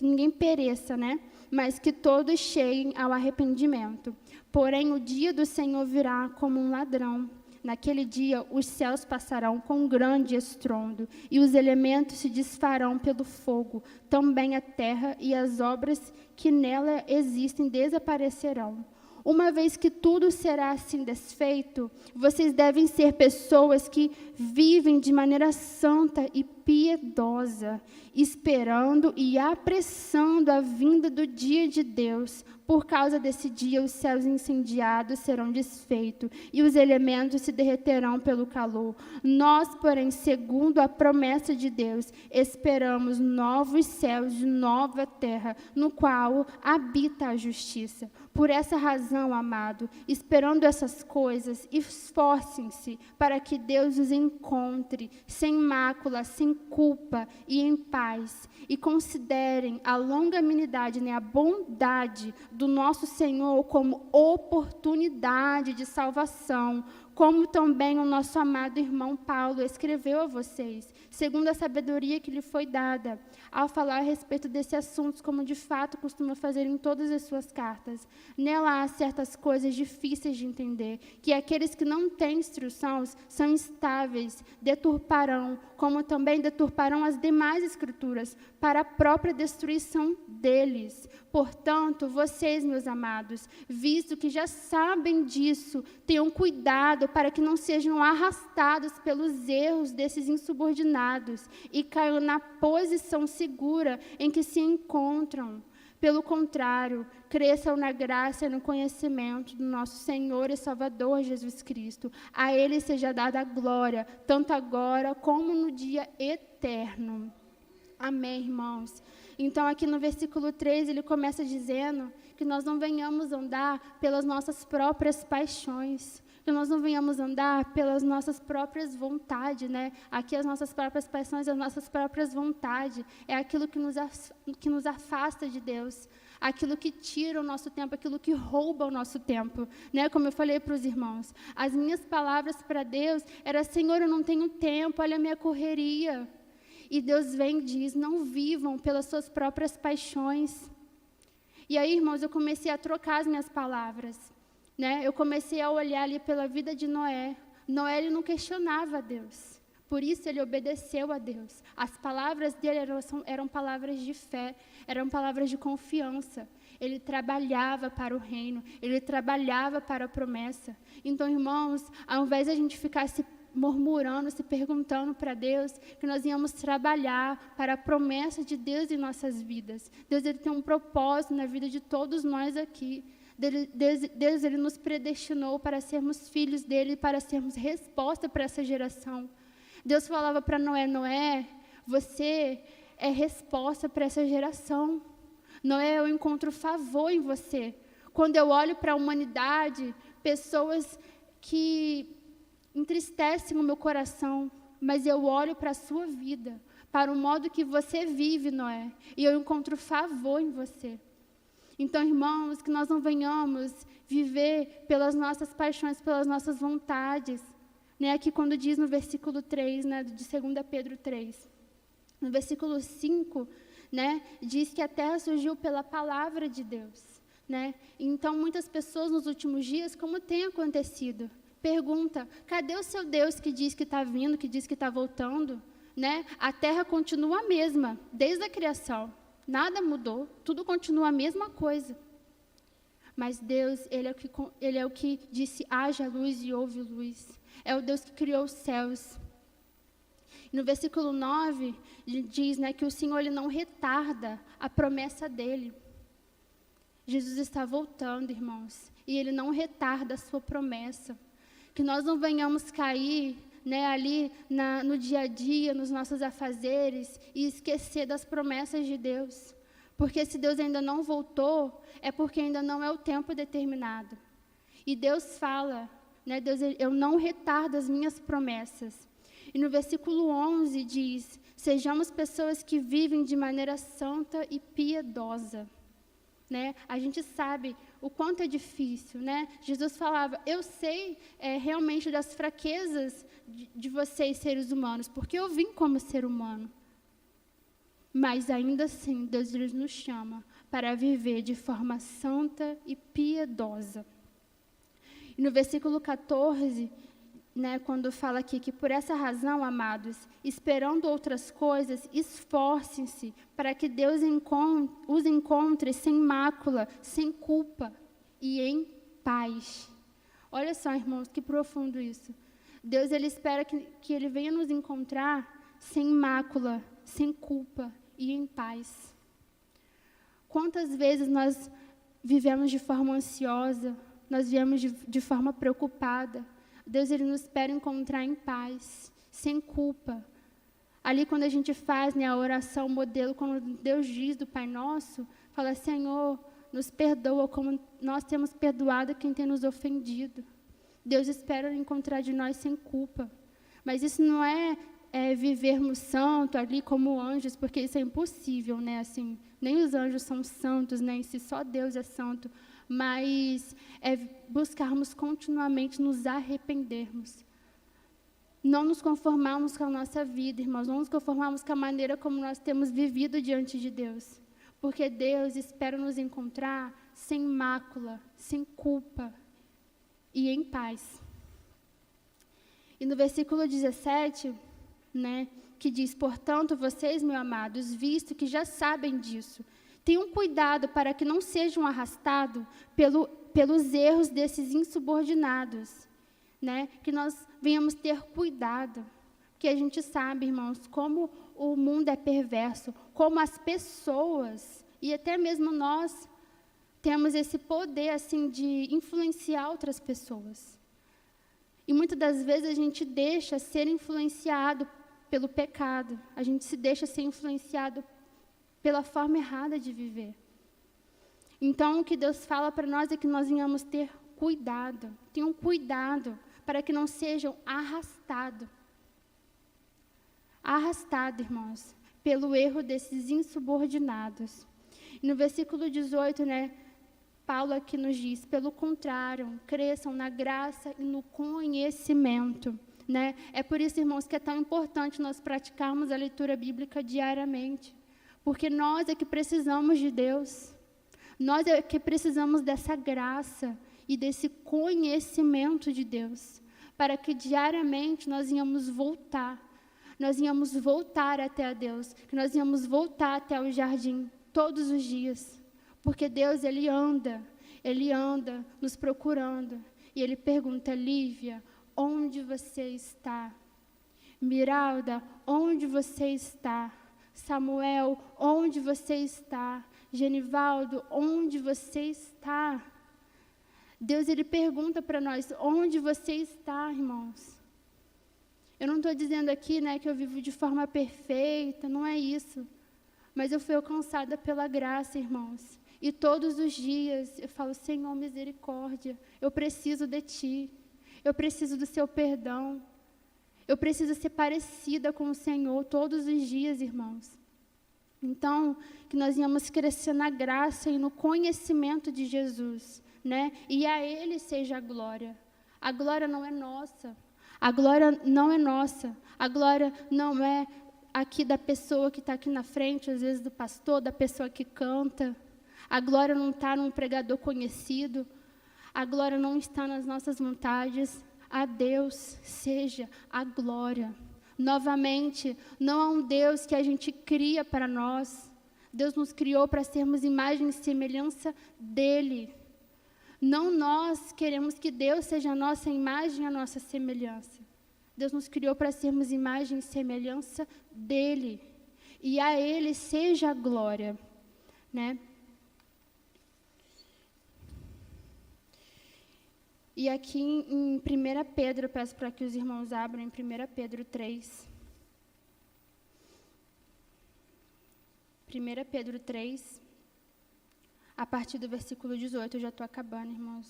ninguém pereça, né? Mas que todos cheguem ao arrependimento. Porém, o dia do Senhor virá como um ladrão. Naquele dia, os céus passarão com grande estrondo, e os elementos se desfarão pelo fogo. Também a terra e as obras que nela existem desaparecerão. Uma vez que tudo será assim desfeito, vocês devem ser pessoas que vivem de maneira santa e piedosa, esperando e apressando a vinda do dia de Deus. Por causa desse dia, os céus incendiados serão desfeitos e os elementos se derreterão pelo calor. Nós, porém, segundo a promessa de Deus, esperamos novos céus e nova terra, no qual habita a justiça. Por essa razão, amado, esperando essas coisas, esforcem-se para que Deus os encontre sem mácula, sem culpa e em paz. E considerem a longanimidade, né, a bondade do nosso Senhor como oportunidade de salvação, como também o nosso amado irmão Paulo escreveu a vocês, segundo a sabedoria que lhe foi dada, ao falar a respeito desse assunto, como de fato costuma fazer em todas as suas cartas. Nela há certas coisas difíceis de entender, que aqueles que não têm instrução são instáveis, deturparão, como também deturparão as demais escrituras, para a própria destruição deles. Portanto, vocês, meus amados, visto que já sabem disso, tenham cuidado para que não sejam arrastados pelos erros desses insubordinados e caiam na posição segura em que se encontram. Pelo contrário, cresçam na graça e no conhecimento do nosso Senhor e Salvador Jesus Cristo. A Ele seja dada a glória, tanto agora como no dia eterno. Amém, irmãos? Então, aqui no versículo 3, ele começa dizendo que nós não venhamos andar pelas nossas próprias paixões, que nós não venhamos andar pelas nossas próprias vontades, né? Aqui as nossas próprias paixões, as nossas próprias vontades, é aquilo que nos afasta de Deus, aquilo que tira o nosso tempo, aquilo que rouba o nosso tempo, né? Como eu falei para os irmãos, as minhas palavras para Deus eram: Senhor, eu não tenho tempo, olha a minha correria. E Deus vem e diz: não vivam pelas suas próprias paixões. E aí, irmãos, eu comecei a trocar as minhas palavras, né? Eu comecei a olhar ali pela vida de Noé. Noé, ele não questionava a Deus, por isso ele obedeceu a Deus. As palavras dele eram palavras de fé, eram palavras de confiança. Ele trabalhava para o reino, ele trabalhava para a promessa. Então, irmãos, ao invés de a gente ficar se murmurando, se perguntando para Deus, que nós íamos trabalhar para a promessa de Deus em nossas vidas. Deus, ele tem um propósito na vida de todos nós aqui. Deus, ele nos predestinou para sermos filhos dele, para sermos resposta para essa geração. Deus falava para Noé: Noé, você é resposta para essa geração. Noé, eu encontro favor em você. Quando eu olho para a humanidade, pessoas que entristecem o meu coração, mas eu olho para a sua vida, para o modo que você vive, Noé, e eu encontro favor em você. Então, irmãos, que nós não venhamos viver pelas nossas paixões, pelas nossas vontades, né? Aqui quando diz no versículo 3, né, de 2 Pedro 3, no versículo 5, né, diz que a terra surgiu pela palavra de Deus, né? Então, muitas pessoas nos últimos dias, como tem acontecido, pergunta: cadê o seu Deus que diz que está vindo, que diz que está voltando? Né? A terra continua a mesma, desde a criação. Nada mudou, tudo continua a mesma coisa. Mas Deus, Ele é o que disse: haja luz e houve luz. É o Deus que criou os céus. E no versículo 9, diz, né, que o Senhor, ele não retarda a promessa dele. Jesus está voltando, irmãos, e Ele não retarda a sua promessa. Que nós não venhamos cair, né, ali no dia a dia, nos nossos afazeres, e esquecer das promessas de Deus. Porque se Deus ainda não voltou, é porque ainda não é o tempo determinado. E Deus fala, né, Deus, eu não retardo as minhas promessas. E no versículo 11 diz: sejamos pessoas que vivem de maneira santa e piedosa. Né? A gente sabe o quanto é difícil, né? Jesus falava: eu sei realmente das fraquezas de vocês, seres humanos, porque eu vim como ser humano. Mas ainda assim, Deus nos chama para viver de forma santa e piedosa. E no versículo 14, né, quando fala aqui que por essa razão, amados, esperando outras coisas, esforcem-se para que Deus os encontre sem mácula, sem culpa e em paz. Olha só, irmãos, que profundo isso. Deus, ele espera que ele venha nos encontrar sem mácula, sem culpa e em paz. Quantas vezes nós vivemos de forma ansiosa, nós vivemos de forma preocupada. Deus, ele nos espera encontrar em paz, sem culpa. Ali quando a gente faz, né, a oração modelo, quando Deus diz do Pai Nosso, fala: Senhor, nos perdoa como nós temos perdoado quem tem nos ofendido. Deus espera encontrar de nós sem culpa. Mas isso não é vivermos santo ali como anjos, porque isso é impossível, né? Assim, nem os anjos são santos, né? Em si, só Deus é santo. Mas é buscarmos continuamente nos arrependermos. Não nos conformarmos com a nossa vida, irmãos. Não nos conformarmos com a maneira como nós temos vivido diante de Deus. Porque Deus espera nos encontrar sem mácula, sem culpa e em paz. E no versículo 17, né, que diz: portanto, vocês, meus amados, visto que já sabem disso, tenham cuidado para que não sejam arrastados pelos erros desses insubordinados, né? Que nós venhamos ter cuidado, porque a gente sabe, irmãos, como o mundo é perverso, como as pessoas E até mesmo nós temos esse poder, assim, de influenciar outras pessoas. E muitas das vezes a gente deixa ser influenciado pelo pecado. A gente se deixa ser influenciado pela forma errada de viver. Então, o que Deus fala para nós é que nós venhamos ter cuidado. Tenham cuidado para que não sejam arrastados. Arrastados, irmãos, pelo erro desses insubordinados. E no versículo 18, Paulo aqui nos diz, pelo contrário, cresçam na graça e no conhecimento. É por isso, irmãos, que é tão importante nós praticarmos a leitura bíblica diariamente. Porque nós é que precisamos de Deus. Nós é que precisamos dessa graça e desse conhecimento de Deus. Para que diariamente nós venhamos voltar. Nós venhamos voltar até a Deus. Que nós venhamos voltar até o jardim todos os dias. Porque Deus, Ele anda nos procurando. E Ele pergunta, Lívia, onde você está? Miralda, onde você está? Samuel, onde você está? Genivaldo, onde você está? Deus, Ele pergunta para nós, onde você está, irmãos? Eu não estou dizendo aqui, que eu vivo de forma perfeita, não é isso. Mas eu fui alcançada pela graça, irmãos. E todos os dias eu falo, Senhor, misericórdia, eu preciso de Ti. Eu preciso do Seu perdão. Eu preciso ser parecida com o Senhor todos os dias, irmãos. Então, que nós venhamos crescer na graça e no conhecimento de Jesus, E a Ele seja a glória. A glória não é nossa. A glória não é nossa. A glória não é aqui da pessoa que está aqui na frente, às vezes do pastor, da pessoa que canta. A glória não está num pregador conhecido. A glória não está nas nossas vontades. A Deus seja a glória. Novamente, não há um Deus que a gente cria para nós. Deus nos criou para sermos imagem e semelhança dEle. Não nós queremos que Deus seja a nossa imagem e a nossa semelhança. Deus nos criou para sermos imagem e semelhança dEle. E a Ele seja a glória, E aqui em 1 Pedro, eu peço para que os irmãos abram em 1 Pedro 3. 1 Pedro 3, a partir do versículo 18, eu já estou acabando, irmãos.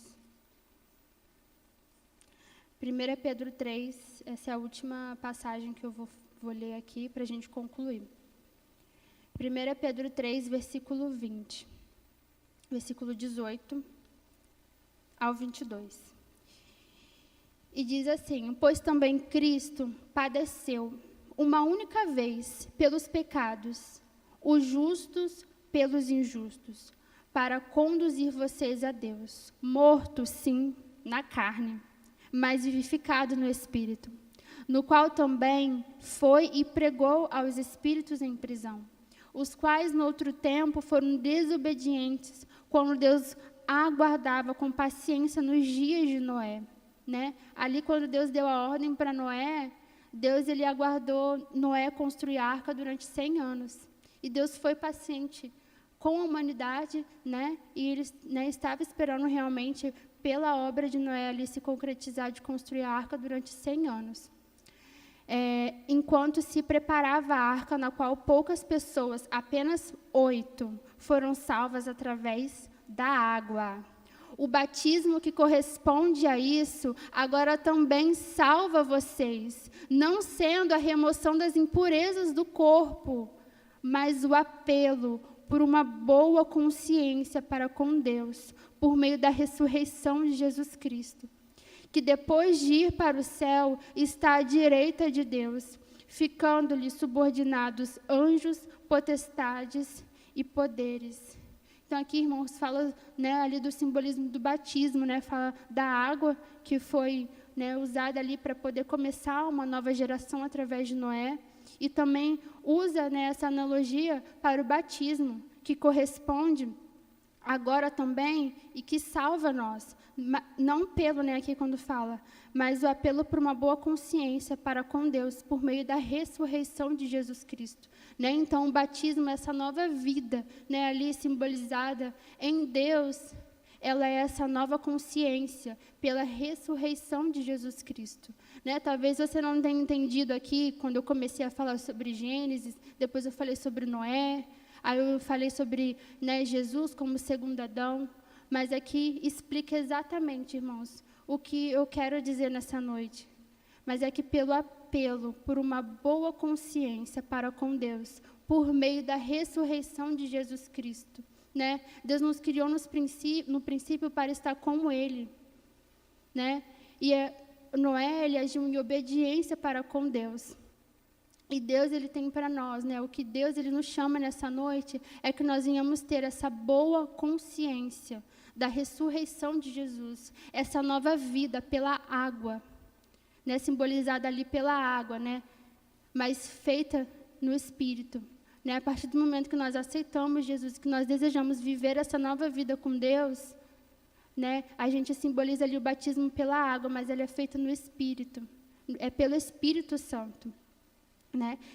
1 Pedro 3, essa é a última passagem que eu vou ler aqui para a gente concluir. 1 Pedro 3, versículo 20, versículo 18 ao 22. E diz assim, pois também Cristo padeceu uma única vez pelos pecados, os justos pelos injustos, para conduzir vocês a Deus, morto, sim, na carne, mas vivificado no Espírito, no qual também foi e pregou aos espíritos em prisão, os quais no outro tempo foram desobedientes, quando Deus aguardava com paciência nos dias de Noé. Ali, quando Deus deu a ordem para Noé, Deus ele aguardou Noé construir a arca durante 100 anos. E Deus foi paciente com a humanidade, e Ele estava esperando realmente pela obra de Noé ali se concretizar de construir a arca durante 100 anos. Enquanto se preparava a arca, na qual poucas pessoas, apenas 8, foram salvas através da água. O batismo que corresponde a isso, agora também salva vocês, não sendo a remoção das impurezas do corpo, mas o apelo por uma boa consciência para com Deus, por meio da ressurreição de Jesus Cristo, que depois de ir para o céu, está à direita de Deus, ficando-lhe subordinados anjos, potestades e poderes. Então, aqui, irmãos, fala ali do simbolismo do batismo, fala da água que foi usada ali para poder começar uma nova geração através de Noé, e também usa essa analogia para o batismo, que corresponde agora também, e que salva nós. Não apelo, aqui quando fala, mas o apelo por uma boa consciência para com Deus, por meio da ressurreição de Jesus Cristo. Então, o batismo é essa nova vida, ali simbolizada em Deus, ela é essa nova consciência pela ressurreição de Jesus Cristo. Talvez você não tenha entendido aqui, quando eu comecei a falar sobre Gênesis, depois eu falei sobre Noé, aí eu falei sobre Jesus como segundo Adão, mas aqui explica exatamente, irmãos, o que eu quero dizer nessa noite. Mas é que pelo apelo por uma boa consciência para com Deus, por meio da ressurreição de Jesus Cristo, Deus nos criou no princípio para estar com Ele, E Noé, ele agiu em obediência para com Deus. E Deus, ele tem para nós, o que Deus, ele nos chama nessa noite, é que nós venhamos ter essa boa consciência da ressurreição de Jesus, essa nova vida pela água, simbolizada ali pela água, mas feita no Espírito. A partir do momento que nós aceitamos Jesus, que nós desejamos viver essa nova vida com Deus, a gente simboliza ali o batismo pela água, mas ele é feito no Espírito, é pelo Espírito Santo.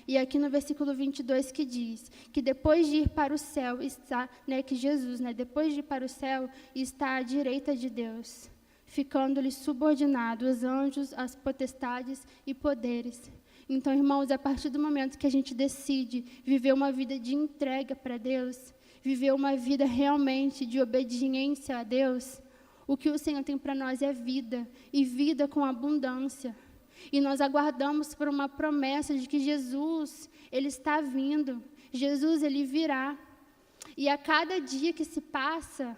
E aqui no versículo 22 que diz que depois de ir para o céu está, que Jesus, depois de ir para o céu, está à direita de Deus, ficando-lhe subordinado os anjos, as potestades e poderes. Então, irmãos, a partir do momento que a gente decide viver uma vida de entrega para Deus, viver uma vida realmente de obediência a Deus, o que o Senhor tem para nós é vida, e vida com abundância. E nós aguardamos por uma promessa de que Jesus, ele está vindo. Jesus, ele virá. E a cada dia que se passa,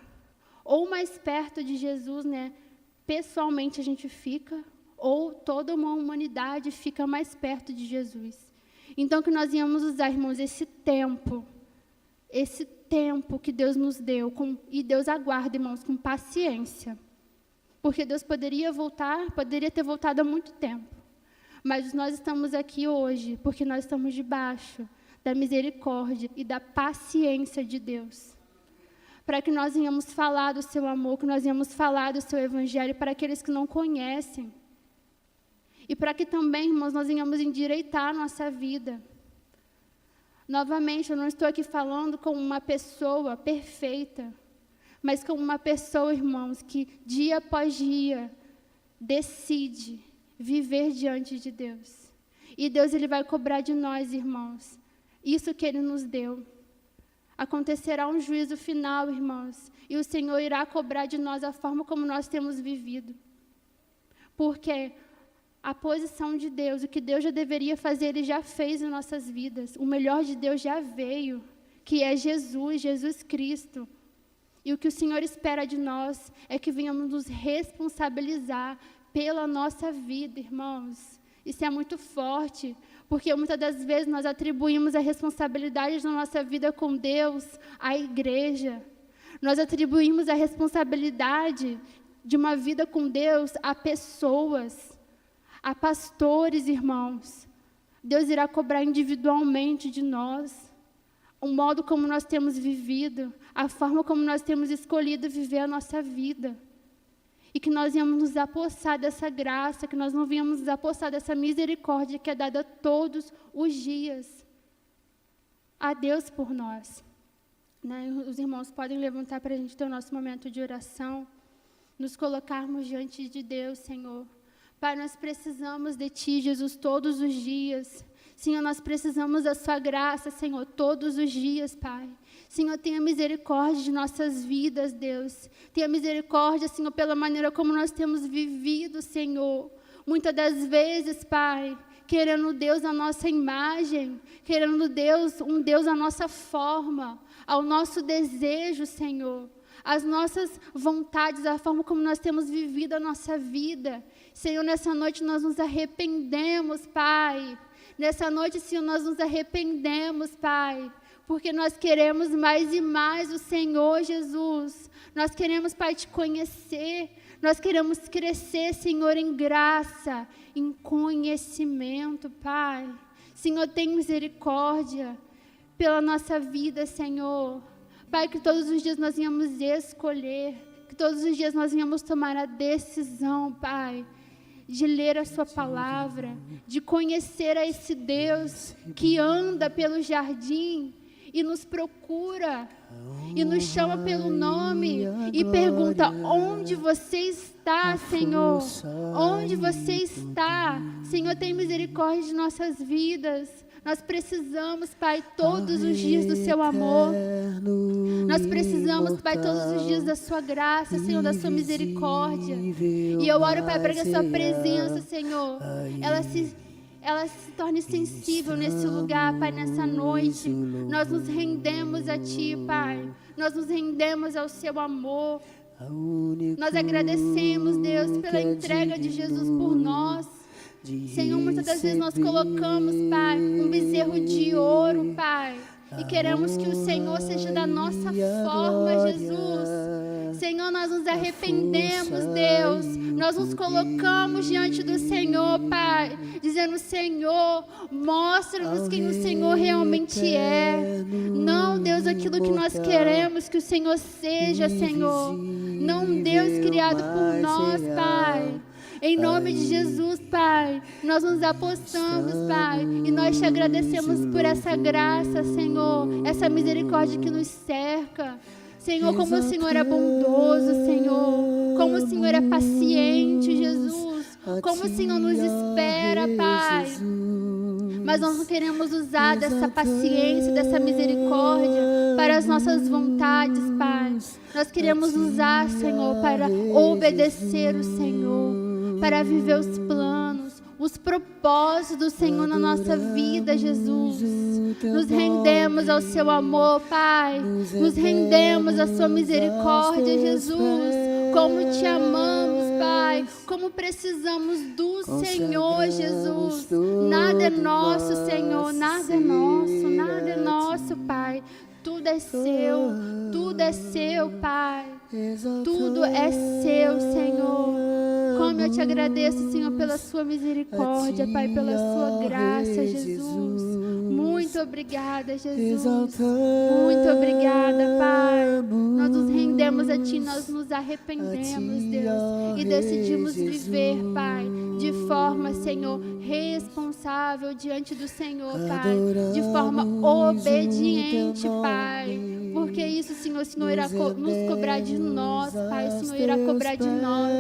ou mais perto de Jesus, pessoalmente a gente fica, ou toda uma humanidade fica mais perto de Jesus. Então, que nós íamos usar, irmãos, esse tempo que Deus nos deu, e Deus aguarda, irmãos, com paciência. Porque Deus poderia ter voltado há muito tempo. Mas nós estamos aqui hoje porque nós estamos debaixo da misericórdia e da paciência de Deus. Para que nós venhamos falar do seu amor, que nós venhamos falar do seu evangelho para aqueles que não conhecem. E para que também, irmãos, nós venhamos endireitar a nossa vida. Novamente, eu não estou aqui falando como uma pessoa perfeita, mas como uma pessoa, irmãos, que dia após dia decide viver diante de Deus. E Deus, ele vai cobrar de nós, irmãos, isso que ele nos deu. Acontecerá um juízo final, irmãos, e o Senhor irá cobrar de nós a forma como nós temos vivido. Porque a posição de Deus, o que Deus já deveria fazer, ele já fez em nossas vidas. O melhor de Deus já veio, que é Jesus Cristo. E o que o Senhor espera de nós é que venhamos nos responsabilizar pela nossa vida, irmãos. Isso é muito forte, porque muitas das vezes nós atribuímos a responsabilidade da nossa vida com Deus à igreja. Nós atribuímos a responsabilidade de uma vida com Deus a pessoas, a pastores, irmãos. Deus irá cobrar individualmente de nós o modo como nós temos vivido, a forma como nós temos escolhido viver a nossa vida. E que nós íamos nos apossar dessa graça, que nós não víamos nos apossar dessa misericórdia que é dada todos os dias a Deus por nós. Os irmãos podem levantar para a gente ter o nosso momento de oração, nos colocarmos diante de Deus, Senhor. Pai, nós precisamos de Ti, Jesus, todos os dias. Senhor, nós precisamos da Sua graça, Senhor, todos os dias, Pai. Senhor, tenha misericórdia de nossas vidas, Deus. Tenha misericórdia, Senhor, pela maneira como nós temos vivido, Senhor. Muitas das vezes, Pai, querendo Deus a nossa imagem, querendo Deus, um Deus a nossa forma, ao nosso desejo, Senhor. As nossas vontades, a forma como nós temos vivido a nossa vida. Senhor, nessa noite nós nos arrependemos, Pai. Nessa noite, Senhor, nós nos arrependemos, Pai, porque nós queremos mais e mais o Senhor, Jesus. Nós queremos, Pai, Te conhecer. Nós queremos crescer, Senhor, em graça, em conhecimento, Pai. Senhor, tem misericórdia pela nossa vida, Senhor. Pai, que todos os dias nós venhamos escolher, que todos os dias nós venhamos tomar a decisão, Pai, de ler a sua palavra, de conhecer a esse Deus que anda pelo jardim e nos procura, e nos chama pelo nome, e pergunta: onde você está, Senhor? Onde você está? Senhor, tem misericórdia de nossas vidas. Nós precisamos, Pai, todos os dias do seu amor. Nós precisamos, Pai, todos os dias da sua graça, Senhor, da sua misericórdia. E eu oro, Pai, para que a sua presença, Senhor, ela se torne sensível nesse lugar, Pai, nessa noite. Nós nos rendemos a Ti, Pai. Nós nos rendemos ao seu amor. Nós agradecemos, Deus, pela entrega de Jesus por nós. Senhor, muitas das vezes nós colocamos, Pai, um bezerro de ouro, Pai, e queremos que o Senhor seja da nossa forma, Jesus. Senhor, nós nos arrependemos, Deus. Nós nos colocamos diante do Senhor, Pai, dizendo: Senhor, mostra-nos quem o Senhor realmente é. Não, Deus, aquilo que nós queremos que o Senhor seja, Senhor. Não um Deus criado por nós, Pai. Em nome de Jesus, Pai, nós nos apostamos, Pai, e nós te agradecemos por essa graça, Senhor, essa misericórdia que nos cerca. Senhor, como o Senhor é bondoso, Senhor, como o Senhor é paciente, Jesus, como o Senhor nos espera, Pai. Mas nós não queremos usar dessa paciência, dessa misericórdia para as nossas vontades, Pai. Nós queremos usar, Senhor, para obedecer o Senhor, para viver os planos, os propósitos do Senhor na nossa vida, Jesus. Nos rendemos ao seu amor, Pai. Nos rendemos à sua misericórdia, Jesus. Como te amamos, Pai. Como precisamos do Senhor, Jesus. Nada é nosso, Senhor. Nada é nosso, nada é nosso, Pai. Tudo é seu, Pai. Tudo é seu, Senhor. Como eu te agradeço, Senhor, pela sua misericórdia, Pai, pela sua graça, Jesus. Muito obrigada, Jesus. Muito obrigada, Pai. Nós nos rendemos a Ti, nós nos arrependemos, Deus, e decidimos viver, Pai, de forma, Senhor, responsável diante do Senhor, Pai, de forma obediente, Pai. Porque isso, Senhor, o Senhor irá nos cobrar de nós, Pai. O Senhor irá cobrar de nós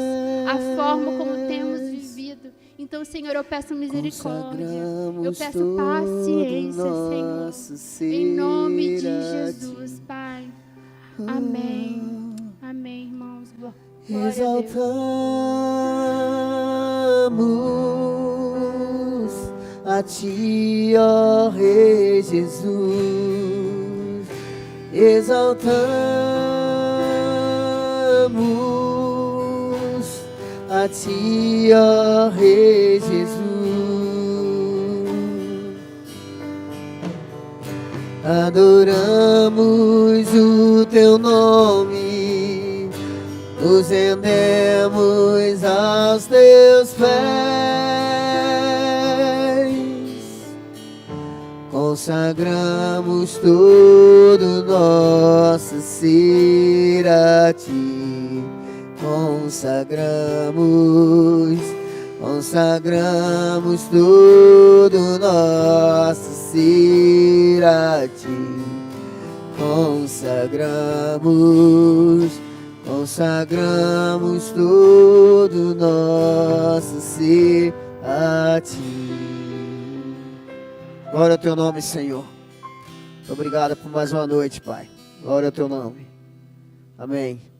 a forma como temos vivido. Então, Senhor, eu peço misericórdia. Eu peço paciência, Senhor. Em nome de Jesus, Pai. Amém. Amém, irmãos. Glória
Exaltamos a Ti, ó Rei Jesus. Exaltamos a Ti, ó Rei Jesus. Adoramos o Teu nome, nos rendemos aos Teus pés, consagramos todo nosso ser a Ti. Consagramos todo nosso ser a Ti. Consagramos todo nosso ser a Ti. Glória ao Teu nome, Senhor. Muito obrigado por mais uma noite, Pai. Glória ao Teu nome. Amém.